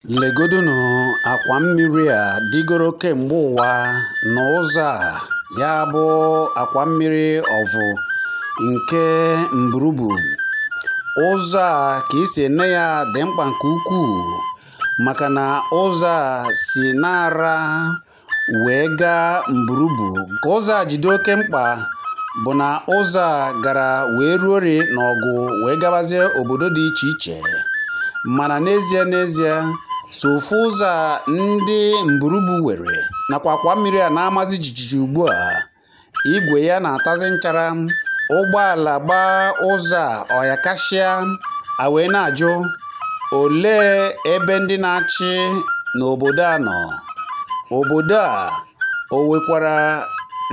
Legodunu akwa mmiri a dịgoro kemgbe ụwa n'ụzọ a, ya bụ akwa mmiri ọvụ nke Mburubu. Ụzọ a ka esi ene ya dị mkpa nke ukwuu, maka na ụzọ a si n'Ara wee gaa Mburubu. Ka ụzọ a jide oke mkpa bụ na ụzọ a gara wee ruori n'ọgụ wee gabazie obodo dị iche iche. Mana n'ezie sofu ụzọ a ndị Mburubu were nakwa akwa mmiri a na-amazi jijiji ugbu a. Igwe ya na-atazi nchara, ụgbọala gbaa ụzọ a ọyakashịa, a wee na-ajụ olee ebe ndị na-achị n'obodo a nọ. Obodo a o nwekwara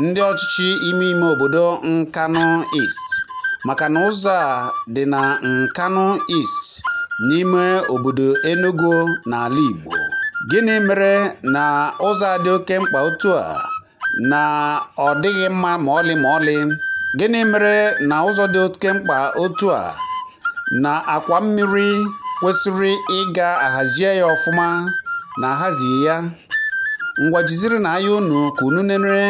ndị ọchịchị ime obodo Nkanu East, maka na ụzọ a dị na Nkanu East n'ime obodo Enugu n'ala Igbo. Gịnị mere na ụzọ a dị oke mkpa otu a, na ọ dịghị mma ma ọlị? Gịnị mere na ụzọ dị oke mkpa otu a, na akwa mmiri kwesịrị ịga ahazie ya ọfụma na ahazi ya? Ngwa jiziri na anya unu ka unu nenere